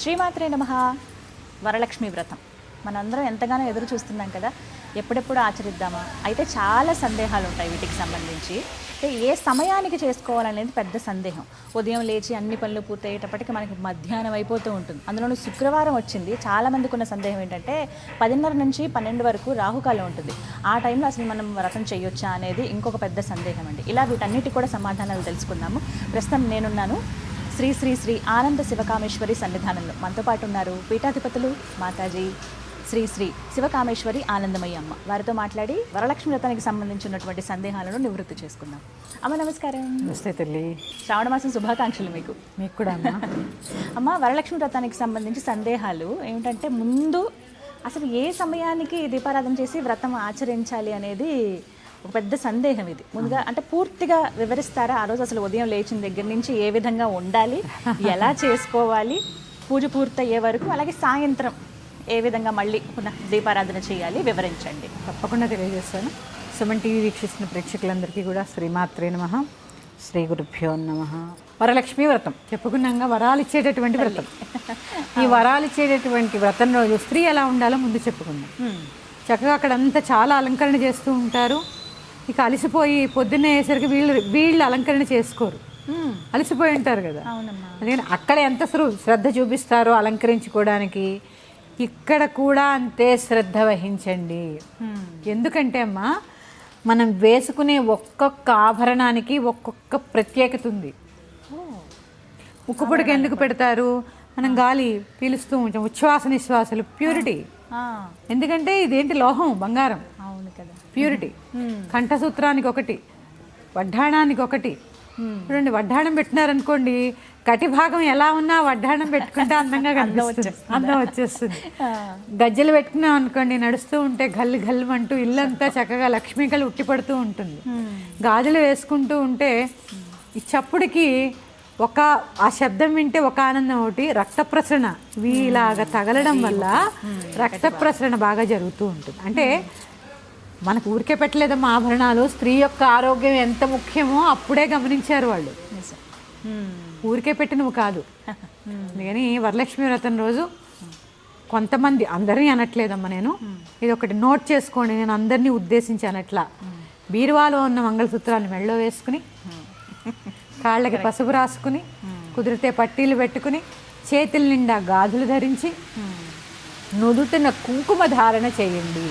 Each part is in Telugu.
శ్రీమాత్రే నమః. వరలక్ష్మి వ్రతం మనందరం ఎంతగానో ఎదురు చూస్తున్నాం కదా, ఎప్పుడెప్పుడు ఆచరిద్దామా. అయితే చాలా సందేహాలు ఉంటాయి వీటికి సంబంధించి. అంటే ఏ సమయానికి చేసుకోవాలనేది పెద్ద సందేహం. ఉదయం లేచి అన్ని పనులు పూర్తయ్యేటప్పటికి మనకి మధ్యాహ్నం అయిపోతూ ఉంటుంది. అందులోనూ శుక్రవారం వచ్చింది. చాలామందికి ఉన్న సందేహం ఏంటంటే 10:30 నుంచి 12 వరకు రాహుకాలం ఉంటుంది. ఆ టైంలో అసలు మనం వ్రతం చేయొచ్చా అనేది ఇంకొక పెద్ద సందేహం అండి. ఇలా వీటన్నిటి కూడా సమాధానాలు తెలుసుకుందాము. ప్రస్తుతం నేనున్నాను శ్రీ శ్రీ శ్రీ ఆనంద శివకామేశ్వరి సన్నిధానంలో. మనతో పాటు ఉన్నారు పీఠాధిపతులు మాతాజీ శ్రీ శ్రీ శివకామేశ్వరి ఆనందమయ్య అమ్మ. వారితో మాట్లాడి వరలక్ష్మి వ్రతానికి సంబంధించినటువంటి సందేహాలను నివృత్తి చేసుకుందాం. అమ్మ నమస్కారం. నమస్తే తల్లి. శ్రావణ మాసం శుభాకాంక్షలు మీకు. మీకు కూడా అమ్మా. అమ్మ, వరలక్ష్మి వ్రతానికి సంబంధించి సందేహాలు ఏమిటంటే, ముందు అసలు ఏ సమయానికి దీపారాధన చేసి వ్రతం ఆచరించాలి అనేది ఒక పెద్ద సందేహం. ఇది ముందుగా అంటే పూర్తిగా వివరిస్తారా? ఆ రోజు అసలు ఉదయం లేచిన దగ్గర నుంచి ఏ విధంగా ఉండాలి, ఎలా చేసుకోవాలి, పూజ పూర్తయ్యే వరకు, అలాగే సాయంత్రం ఏ విధంగా మళ్ళీ పునః దీపారాధన చేయాలి, వివరించండి. తప్పకుండా తెలియజేస్తాను. సుమన్ టీవీ వీక్షిస్తున్న ప్రేక్షకులందరికీ కూడా శ్రీమాత్రే నమః, శ్రీ గురుభ్యో నమః. వరలక్ష్మి వ్రతం చెప్పుకున్నాక వరాలు ఇచ్చేటటువంటి వ్రతం. ఈ వరాలు ఇచ్చేటటువంటి వ్రతం రోజు స్త్రీ ఎలా ఉండాలో ముందు చెప్పుకుందాం. చక్కగా అక్కడంతా చాలా అలంకరణ చేస్తూ ఉంటారు. ఇక అలసిపోయి పొద్దున్నే అయ్యేసరికి వీళ్ళు అలంకరణ చేసుకోరు, అలసిపోయి ఉంటారు కదా. అందుకని అక్కడ ఎంత శ్రద్ధ చూపిస్తారో అలంకరించుకోవడానికి, ఇక్కడ కూడా అంతే శ్రద్ధ వహించండి. ఎందుకంటే అమ్మా, మనం వేసుకునే ఒక్కొక్క ఆభరణానికి ఒక్కొక్క ప్రత్యేకత ఉంది. ముక్కు పొడికి ఎందుకు పెడతారు? మనం గాలి పీలుస్తూ ఉంటాం, ఉచ్ఛ్వాస నిశ్వాసాలు, ప్యూరిటీ. ఎందుకంటే ఇదేంటి, లోహం, బంగారం. అవును కదా, ప్యూరిటీ. కంఠసూత్రానికి ఒకటి, వడ్డాణానికి ఒకటి. చూడండి, వడ్డాణం పెట్టినారనుకోండి, కటి భాగం ఎలా ఉన్నా వడ్డాణం పెట్టుకుంటే అందంగా కనిపిస్తుంది, అందం వచ్చేస్తుంది. గజ్జలు పెట్టుకున్నాం అనుకోండి, నడుస్తూ ఉంటే గల్లు గల్లు అంటూ ఇల్లంతా చక్కగా లక్ష్మీకళ ఉట్టిపడుతూ ఉంటుంది. గాజులు వేసుకుంటూ ఉంటే ఈ చప్పుడికి ఆ శబ్దం వింటే ఒక ఆనందం, ఒకటి రక్త ప్రసరణ వీలాగా తగలడం వల్ల రక్త ప్రసరణ బాగా జరుగుతూ ఉంటుంది. అంటే మనకు ఊరికే పెట్టలేదమ్మా ఆభరణాలు. స్త్రీ యొక్క ఆరోగ్యం ఎంత ముఖ్యమో అప్పుడే గమనించారు వాళ్ళు. ఊరికే పెట్టినవి కాదు. అందుకని వరలక్ష్మి వ్రతం రోజు కొంతమంది, అందరినీ అనట్లేదమ్మా నేను, ఇది ఒకటి నోట్ చేసుకోండి, నేను అందరినీ ఉద్దేశించి అనట్లా. బీరువాలో ఉన్న మంగళసూత్రాన్ని మెళ్ళో వేసుకుని, కాళ్ళకి పసుపు రాసుకుని, కుదిరితే పట్టీలు పెట్టుకుని, చేతుల నిండా గాజులు ధరించి, నుదుటిన కుంకుమ ధారణ చేయండి.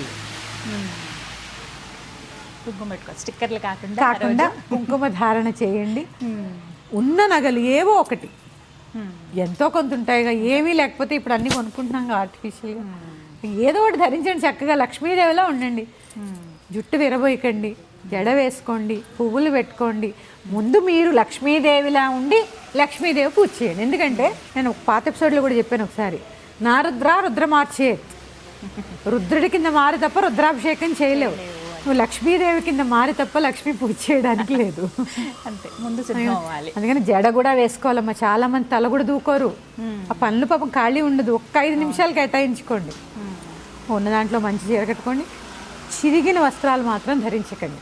కుంకుమ పెట్టుకోవాలి, స్టిక్కర్లు కాకుండా కుంకుమ ధారణ చేయండి. ఉన్న నగలు ఏవో ఒకటి, ఎంతో కొంత ఉంటాయిగా, ఏమీ లేకపోతే ఇప్పుడు అన్ని కొనుక్కుంటున్నాం ఆర్టిఫిషియల్గా, ఏదో ఒకటి ధరించండి. చక్కగా లక్ష్మీదేవిలా ఉండండి. జుట్టు విరబోయకండి, జడ వేసుకోండి, పువ్వులు పెట్టుకోండి. ముందు మీరు లక్ష్మీదేవిలా ఉండి లక్ష్మీదేవి పూజ చేయండి. ఎందుకంటే నేను ఒక పాత ఎపిసోడ్లో కూడా చెప్పాను ఒకసారి, నా రుద్ర మార్చే, రుద్రుడి కింద మారి తప్ప రుద్రాభిషేకం చేయలేవు. నువ్వు లక్ష్మీదేవి కింద మారి తప్ప లక్ష్మీ పూజ చేయడానికి లేదు. అంతే, ముందు సిద్ధం అవ్వాలి. అందుకని జడ కూడా వేసుకోవాలమ్మా. చాలా మంది తల కూడా దూకోరు. ఆ పనులు పాపం ఖాళీ ఉండదు. ఒక్క 5 నిమిషాలు కేటాయించుకోండి. ఉన్న దాంట్లో మంచి చీర కట్టుకోండి. చిరిగిన వస్త్రాలు మాత్రం ధరించకండి.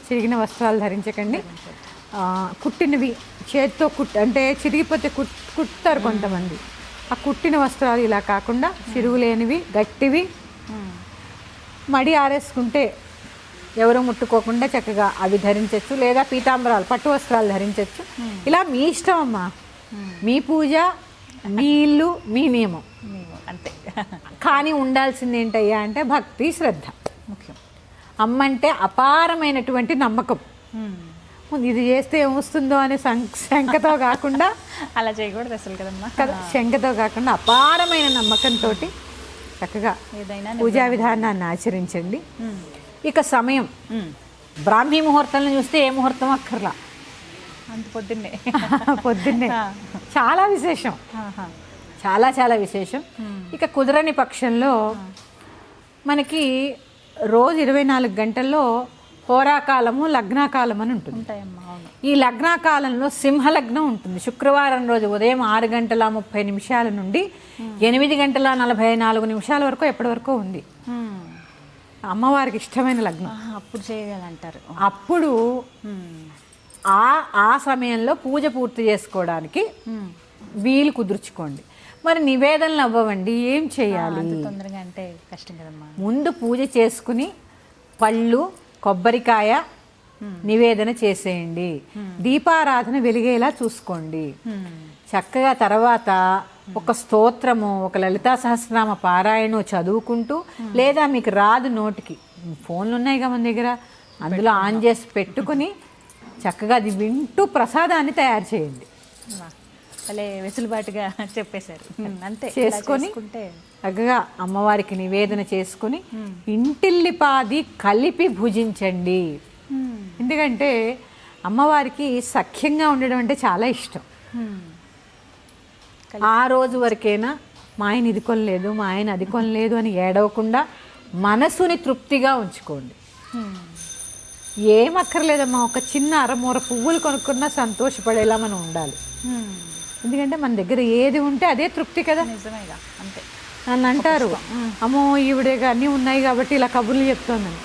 చిరిగిన వస్త్రాలు ధరించకండి. కుట్టినవి చేతితో అంటే చిరిగిపోతే కుట్టారు కొంతమంది. ఆ కుట్టిన వస్త్రాలు ఇలా కాకుండా చిరుగు లేనివి, గట్టివి, మడి ఆరేసుకుంటే ఎవరు ముట్టుకోకుండా చక్కగా అవి ధరించవచ్చు. లేదా పీతాంబరాలు, పట్టు వస్త్రాలు ధరించవచ్చు. ఇలా మీ ఇష్టం అమ్మా. మీ పూజ, మీ ఇల్లు, మీ నియమం అంతే. కానీ ఉండాల్సింది ఏంటయ్యా అంటే భక్తి, శ్రద్ధ ముఖ్యం. అమ్మంటే అపారమైనటువంటి నమ్మకం. ఇది చేస్తే ఏమొస్తుందో అనే శంకతో కాకుండా, అలా చేయకూడదు అసలు కదమ్మా. కదా, శంకతో కాకుండా అపారమైన నమ్మకంతో చక్కగా ఏదైనా పూజా విధానాన్ని ఆచరించండి. ఇక సమయం, బ్రాహ్మీ ముహూర్తాలను చూస్తే ఏ ముహూర్తం అక్కర్లా, అంత పొద్దున్నే చాలా విశేషం, చాలా చాలా విశేషం. ఇక కుదరని పక్షంలో మనకి రోజు 24 గంటల్లో హోరాకాలము, లగ్నాకాలం అని ఉంటుంది. ఈ లగ్నాకాలంలో సింహలగ్నం ఉంటుంది. శుక్రవారం రోజు ఉదయం 6:30 నుండి 8:44 వరకు ఎప్పటి వరకు ఉంది. అమ్మవారికి ఇష్టమైన లగ్నం. అప్పుడు చేయాలంటారు. అప్పుడు ఆ సమయంలో పూజ పూర్తి చేసుకోవడానికి వీలు కుదుర్చుకోండి. మరి నివేదనలు అవ్వవండి, ఏం చేయాలి? అంత తొందరగా అంటే కష్టం కదమ్మా. ముందు పూజ చేసుకుని పళ్ళు కొబ్బరికాయ నివేదన చేసేయండి. దీపారాధన వెలిగేలా చూసుకోండి. చక్కగా తర్వాత ఒక స్తోత్రము, ఒక లలితా సహస్రనామ పారాయణ చదువుకుంటూ, లేదా మీకు రాదు నోటికి, ఫోన్లు ఉన్నాయిగా మన దగ్గర, అందులో ఆన్ చేసి పెట్టుకుని చక్కగా అది వింటూ ప్రసాదాన్ని తయారు చేయండి. అలే వెసులుబాటుగా చెప్పేశారు. అంతే చేసుకొని చక్కగా అమ్మవారికి నివేదన చేసుకుని ఇంటిల్లిపాది కలిపి భుజించండి. ఎందుకంటే అమ్మవారికి సఖ్యంగా ఉండడం అంటే చాలా ఇష్టం. ఆ రోజు వరకైనా మా ఆయన ఇది కొనలేదు, మా ఆయన అది కొనలేదు అని ఏడవకుండా మనసుని తృప్తిగా ఉంచుకోండి. ఏం అక్కర్లేదమ్మా, ఒక చిన్న అరమూర పువ్వులు కొనుక్కున్నా సంతోషపడేలా మనం ఉండాలి. ఎందుకంటే మన దగ్గర ఏది ఉంటే అదే తృప్తి కదా. నిజమేగా, అంతే. నన్ను అంటారు, అమ్మో ఈవిడేగా అన్నీ ఉన్నాయి కాబట్టి ఇలా కబుర్లు చెప్తోందని.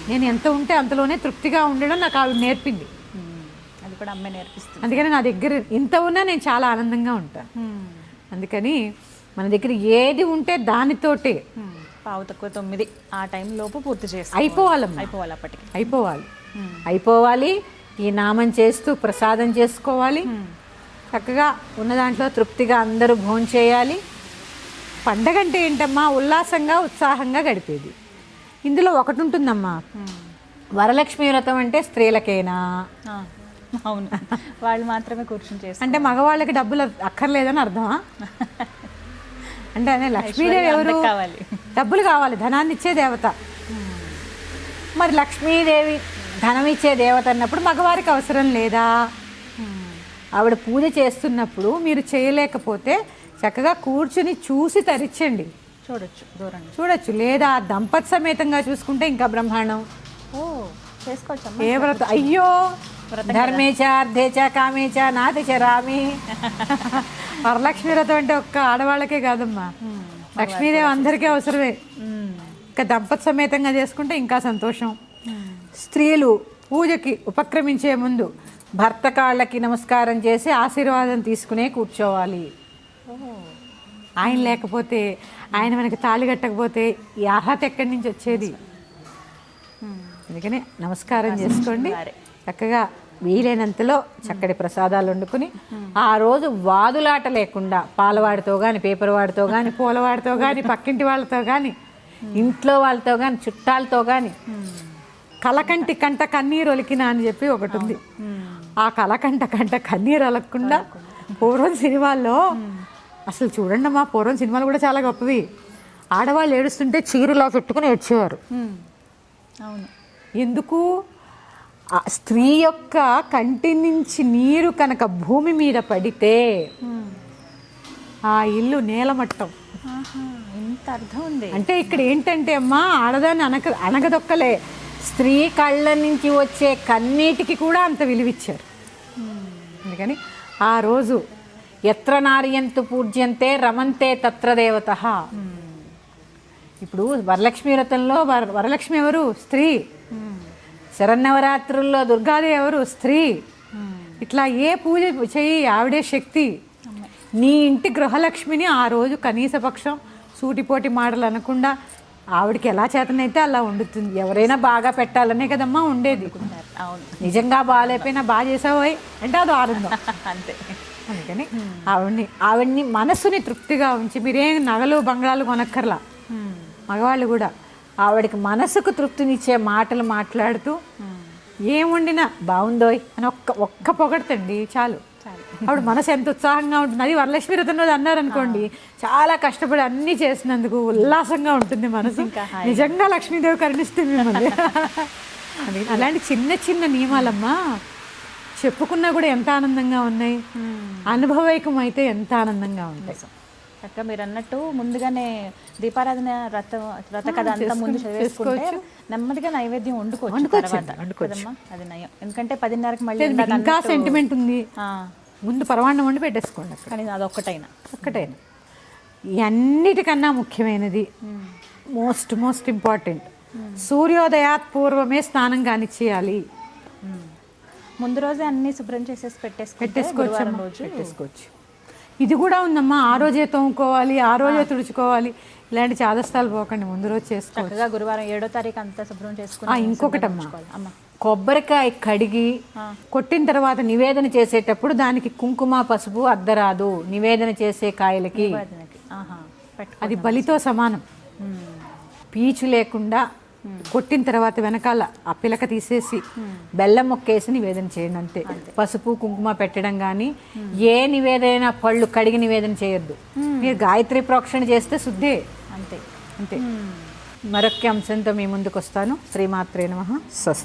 నేను ఎంత ఉంటే అంతలోనే తృప్తిగా ఉండడం నాకు ఆవిడ నేర్పింది. అది కూడా అమ్మాయి నేర్పిస్తుంది. అందుకని నా దగ్గర ఇంత ఉన్నా నేను చాలా ఆనందంగా ఉంటాను. అందుకని మన దగ్గర ఏది ఉంటే దానితోటే 8:45 ఆ టైం లోపు పూర్తి చేసి అయిపోవాలి. అప్పటికి అయిపోవాలి. ఈ నామం చేస్తూ ప్రసాదం చేసుకోవాలి. చక్కగా ఉన్న దాంట్లో తృప్తిగా అందరూ భోజనం చేయాలి. పండగ అంటే ఏంటమ్మా, ఉల్లాసంగా ఉత్సాహంగా గడిపేది. ఇందులో ఒకటి ఉంటుందమ్మా, వరలక్ష్మి వ్రతం అంటే స్త్రీలకేనా? అవును, వాళ్ళు మాత్రమే కూర్చుని చేస్తారు. అంటే మగవాళ్ళకి డబ్బులు అక్కర్లేదని అర్థమా? అంటే లక్ష్మీదేవి ఎవరు? డబ్బులు కావాలి, ధనాన్ని ఇచ్చే దేవత. మరి లక్ష్మీదేవి ధనం ఇచ్చే దేవత అన్నప్పుడు మగవారికి అవసరం లేదా? ఆవిడ పూజ చేస్తున్నప్పుడు మీరు చేయలేకపోతే చక్కగా కూర్చుని చూసి తరించండి. చూడొచ్చు. లేదా దంపతి సమేతంగా చూసుకుంటే ఇంకా బ్రహ్మాండం. చేసుకోవచ్చు. ఏ వ్రతం? అయ్యో, ధర్మేచ అర్థేచ కామేచ నాతిచ రామి. వరలక్ష్మి వ్రతం అంటే ఒక్క ఆడవాళ్ళకే కాదమ్మా, లక్ష్మీదేవి అందరికీ అవసరమే. ఇంకా దంపతి సమేతంగా చేసుకుంటే ఇంకా సంతోషం. స్త్రీలు పూజకి ఉపక్రమించే ముందు భర్త కాళ్ళకి నమస్కారం చేసి ఆశీర్వాదం తీసుకునే కూర్చోవాలి. ఆయన లేకపోతే, ఆయన మనకి తాళి కట్టకపోతే ఈ అర్హత ఎక్కడి నుంచి వచ్చేది? అందుకని నమస్కారం చేసుకోండి. చక్కగా వీలైనంతలో చక్కటి ప్రసాదాలు వండుకుని ఆ రోజు వాదులాట లేకుండా పాలవాడితో కానీ, పేపర్ వాడితో కానీ, పూలవాడితో కానీ, పక్కింటి వాళ్ళతో కానీ, ఇంట్లో వాళ్ళతో కానీ, చుట్టాలతో కానీ, కలకంటి కంట కన్నీరు ఒలికినా అని చెప్పి ఒకటి ఉంది. ఆ కలకంట కంట కన్నీరు ఒలకకుండా పూర్వం సినిమాల్లో అసలు చూడండి అమ్మా, పూర్వం సినిమాలు కూడా చాలా గొప్పవి. ఆడవాళ్ళు ఏడుస్తుంటే చీరలా పెట్టుకుని ఏడ్చేవారు. అవును. ఎందుకు? ఆ స్త్రీ యొక్క కంటి నుంచి నీరు కనుక భూమి మీద పడితే ఆ ఇల్లు నేలమట్టం. ఇంత అర్థం ఉంది. అంటే ఇక్కడ ఏంటంటే అమ్మా, ఆడదాన్ని అనగదొక్కలే, స్త్రీ కళ్ళ నుంచి వచ్చే కన్నీటికి కూడా అంత విలువిచ్చారు. అందుకని ఆ రోజు ఎత్ర నార్యంతు పూజ్యంతే రమంతే తత్ర దేవతః. ఇప్పుడు వరలక్ష్మి వ్రతంలో వరలక్ష్మి ఎవరు? స్త్రీ. శరన్నవరాత్రుల్లో దుర్గాదేవి ఎవరు? స్త్రీ. ఇట్లా ఏ పూజ చెయ్యి ఆవిడే శక్తి. నీ ఇంటి గృహలక్ష్మిని ఆ రోజు కనీసపక్షం సూటిపోటి మాటలు అనకుండా ఆవిడకి ఎలా చేతనైతే అలా వండుతుంది. ఎవరైనా బాగా పెట్టాలనే కదమ్మా ఉండేది. నిజంగా బాగాలేకపోయినా బాగా చేసావోయ్ అంటే అది ఆనందం. అంతే. అందుకని ఆవిడ్ని మనసుని తృప్తిగా ఉంచి, మీరేం నగలు బంగాళాలు కొనక్కర్లా, మగవాళ్ళు కూడా ఆవిడకి మనసుకు తృప్తినిచ్చే మాటలు మాట్లాడుతూ ఏం వండినా బాగుందోయ్ అని ఒక్క పొగడతండి చాలు. ఆవిడ మనసు ఎంత ఉత్సాహంగా ఉంటుంది. అది వరలక్ష్మి వ్రతం రోజు అన్నారనుకోండి, చాలా కష్టపడి అన్నీ చేసినందుకు ఉల్లాసంగా ఉంటుంది మనసు. నిజంగా లక్ష్మీదేవి కరుణిస్తుంది మిమ్మల్ని. అలాంటి చిన్న చిన్న నియమాలమ్మా చెప్పుకున్నా కూడా ఎంత ఆనందంగా ఉన్నాయి, అనుభవైకం అయితే ఎంత ఆనందంగా ఉంటాయి. చక్కగా మీరు అన్నట్టు ముందుగానే దీపారాధన వ్రత కథ అంతా ముందు చదివేసుకుంటే నెమ్మదిగా నైవేద్యం వండుకోవచ్చు. అది నయం. ఎందుకంటే 10:30కి మళ్ళీ ఇంకా సెంటిమెంట్ ఉంది, ముందు పరమాన్నం వండి పెట్టేసుకోండి. కానీ అది ఒక్కటైనా అన్నిటికన్నా ముఖ్యమైనది, మోస్ట్ ఇంపార్టెంట్, సూర్యోదయాత్ పూర్వమే స్నానం కానిచ్చేయాలి. ముందు రోజే అన్ని శుభ్రం చేసేసి పెట్టేసుకోవచ్చు. ఇది కూడా ఉందమ్మా, ఆ రోజే తోముకోవాలి, ఆ రోజే తుడుచుకోవాలి, ఇలాంటి చాదస్తాలు పోకండి, ముందు రోజు చేసుకోవాలి. చక్కగా గురువారం 7వ తారీఖు అంతా శుభ్రం చేసుకుని ఇంకొకటమ్మా, అమ్మ కొబ్బరికాయ కడిగి కొట్టిన తర్వాత నివేదన చేసేటప్పుడు దానికి కుంకుమ పసుపు అద్దరాదు. నివేదన చేసే కాయలకి అది బలితో సమానం. పీచు లేకుండా కొట్టిన తర్వాత వెనకాల ఆ పిలక తీసేసి బెల్లం మొక్కేసి నివేదన చేయండి అంతే. పసుపు కుంకుమ పెట్టడం కానీ ఏ నివేదన పళ్ళు కడిగి నివేదన చేయొద్దు. మీరు గాయత్రి ప్రోక్షణ చేస్తే శుద్ధే అంతే అంతే. మరొక అంశంతో మీ ముందుకు వస్తాను. శ్రీమాత్రే నమః. స్వస్తి.